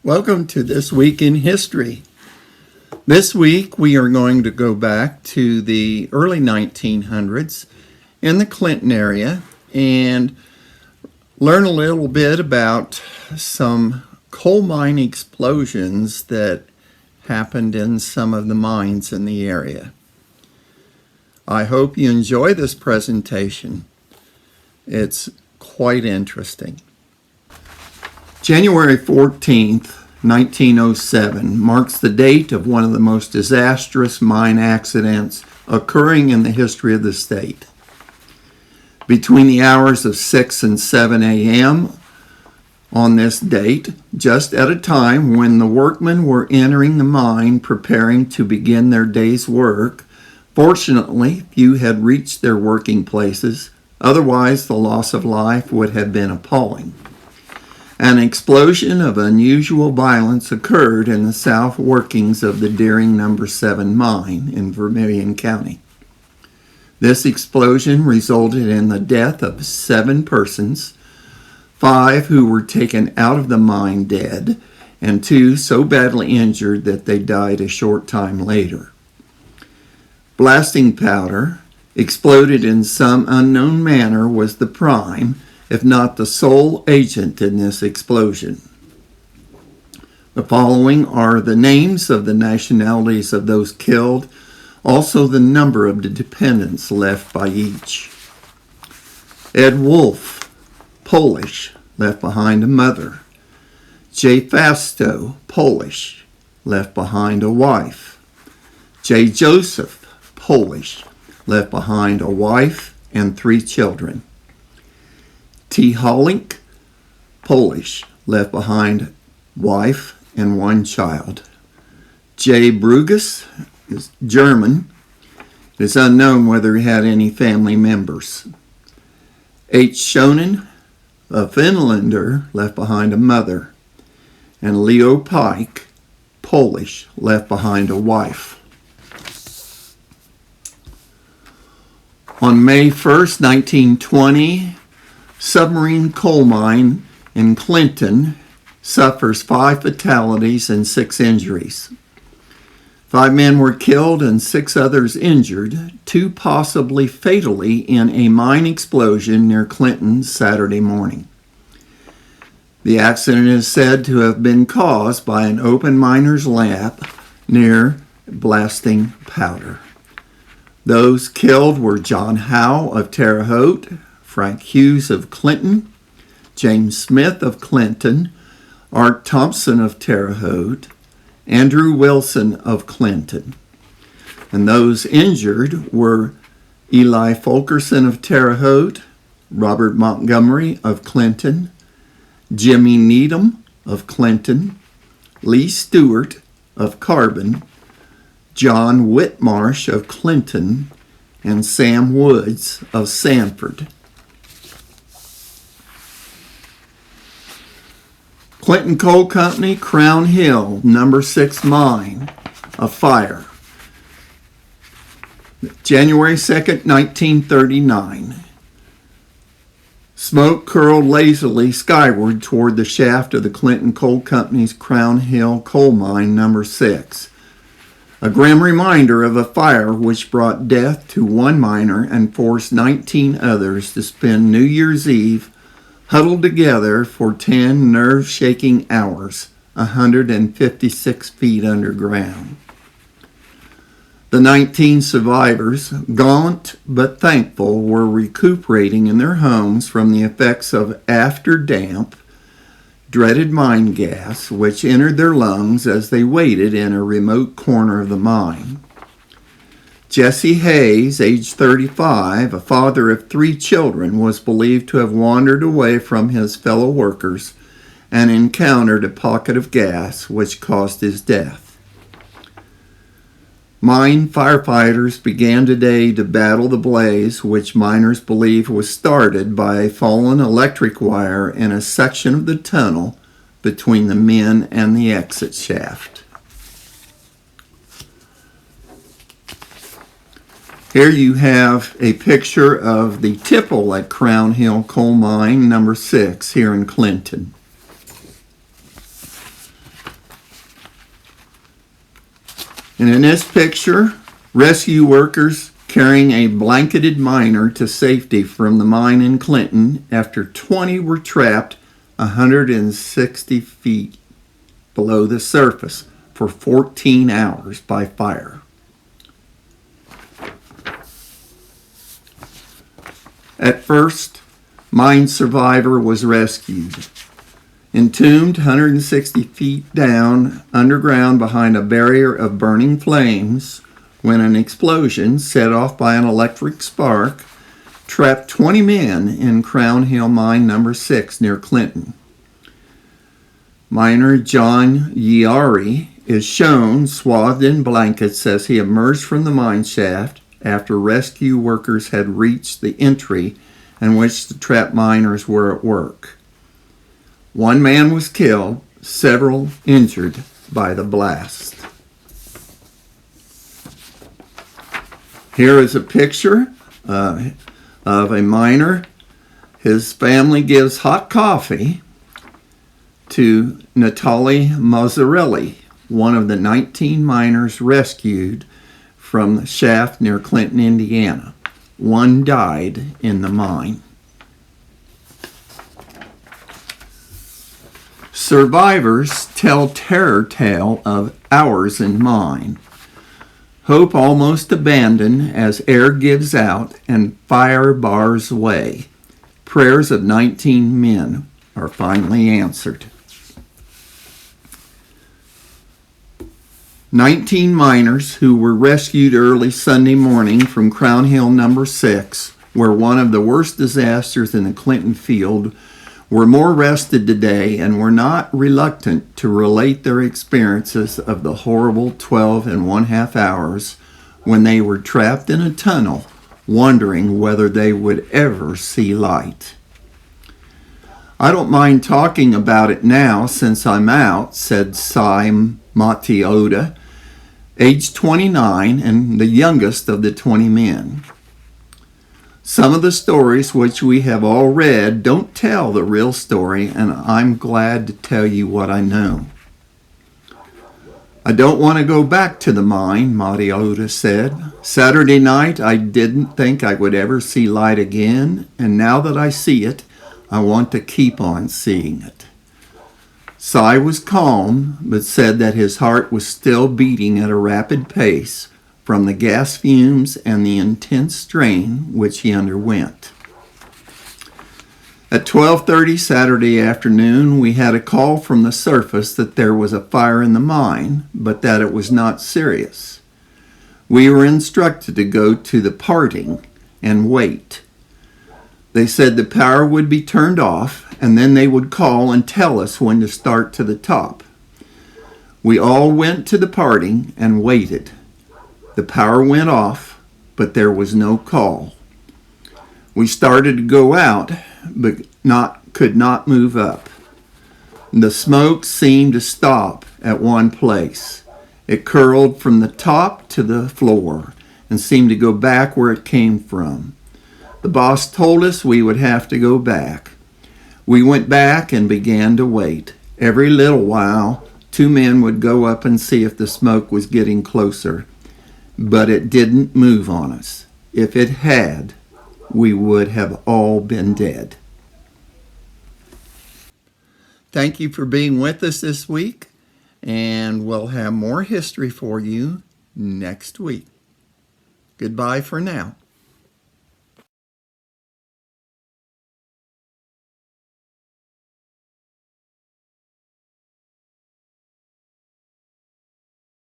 Welcome to This Week in History. This week we are going to go back to the early 1900s in the Clinton area and learn a little bit about some coal mine explosions that happened in some of the mines in the area. I hope you enjoy this presentation. It's quite interesting. January 14th, 1907 marks the date of one of the most disastrous mine accidents occurring in the history of the state. Between the hours of 6 and 7 a.m. on this date, just at a time when the workmen were entering the mine preparing to begin their day's work, fortunately few had reached their working places, otherwise the loss of life would have been appalling. An explosion of unusual violence occurred in the south workings of the Deering No. 7 mine in Vermillion County. This explosion resulted in the death of 7 persons, 5 who were taken out of the mine dead, and 2 so badly injured that they died a short time later. Blasting powder, exploded in some unknown manner, was the prime, if not the sole agent in this explosion. The following are the names of the nationalities of those killed, also the number of the dependents left by each. Ed Wolf, Polish, left behind a mother. J. Fasto, Polish, left behind a wife. J. Joseph, Polish, left behind a wife and 3 children. T. Hollink, Polish, left behind wife and 1 child. J. Brugus is German. It is unknown whether he had any family members. H. Schoenen, a Finlander, left behind a mother. And Leo Pike, Polish, left behind a wife. On May 1st, 1920, Submarine Coal Mine in Clinton suffers 5 fatalities and 6 injuries. 5 men were killed and 6 others injured, 2 possibly fatally in a mine explosion near Clinton Saturday morning. The accident is said to have been caused by an open miner's lamp near blasting powder. Those killed were John Howe of Terre Haute, Frank Hughes of Clinton, James Smith of Clinton, Art Thompson of Terre Haute, Andrew Wilson of Clinton. And those injured were Eli Fulkerson of Terre Haute, Robert Montgomery of Clinton, Jimmy Needham of Clinton, Lee Stewart of Carbon, John Whitmarsh of Clinton, and Sam Woods of Sanford. Clinton Coal Company, Crown Hill, No. 6 mine, a fire. January 2nd, 1939. Smoke curled lazily skyward toward the shaft of the Clinton Coal Company's Crown Hill Coal Mine, No. 6. A grim reminder of a fire which brought death to 1 miner and forced 19 others to spend New Year's Eve huddled together for 10 nerve-shaking hours, 156 feet underground. The 19 survivors, gaunt but thankful, were recuperating in their homes from the effects of after-damp, dreaded mine gas, which entered their lungs as they waited in a remote corner of the mine. Jesse Hayes, age 35, a father of 3 children, was believed to have wandered away from his fellow workers and encountered a pocket of gas which caused his death. Mine firefighters began today to battle the blaze, which miners believe was started by a fallen electric wire in a section of the tunnel between the men and the exit shaft. Here you have a picture of the tipple at Crown Hill Coal Mine, No. 6, here in Clinton. And in this picture, rescue workers carrying a blanketed miner to safety from the mine in Clinton after 20 were trapped 160 feet below the surface for 14 hours by fire. At first, mine survivor was rescued. Entombed 160 feet down underground behind a barrier of burning flames, when an explosion set off by an electric spark trapped 20 men in Crown Hill Mine No. 6 near Clinton. Miner John Yiari is shown swathed in blankets as he emerged from the mine shaft after rescue workers had reached the entry in which the trapped miners were at work. One man was killed, several injured by the blast. Here is a picture of a miner. His family gives hot coffee to Natali Mazzarelli, one of the 19 miners rescued from the shaft near Clinton, Indiana. One died in the mine. Survivors tell terror tale of hours in mine. Hope almost abandoned as air gives out and fire bars way. Prayers of 19 men are finally answered. 19 miners who were rescued early Sunday morning from Crown Hill No. 6, where one of the worst disasters in the Clinton field, were more rested today and were not reluctant to relate their experiences of the horrible 12.5 hours when they were trapped in a tunnel, wondering whether they would ever see light. I don't mind talking about it now since I'm out, said Sai Matioda, age 29 and the youngest of the 20 men. Some of the stories which we have all read don't tell the real story, and I'm glad to tell you what I know. I don't want to go back to the mine, Matioda said. Saturday night, I didn't think I would ever see light again, and now that I see it, I want to keep on seeing it. Sai was calm, but said that his heart was still beating at a rapid pace from the gas fumes and the intense strain which he underwent. At 12:30 Saturday afternoon, we had a call from the surface that there was a fire in the mine, but that it was not serious. We were instructed to go to the parting and wait. They said the power would be turned off, and then they would call and tell us when to start to the top. We all went to the parting and waited. The power went off, but there was no call. We started to go out, but could not move up. The smoke seemed to stop at one place. It curled from the top to the floor and seemed to go back where it came from. The boss told us we would have to go back. We went back and began to wait. Every little while, 2 men would go up and see if the smoke was getting closer, but it didn't move on us. If it had, we would have all been dead. Thank you for being with us this week, and we'll have more history for you next week. Goodbye for now.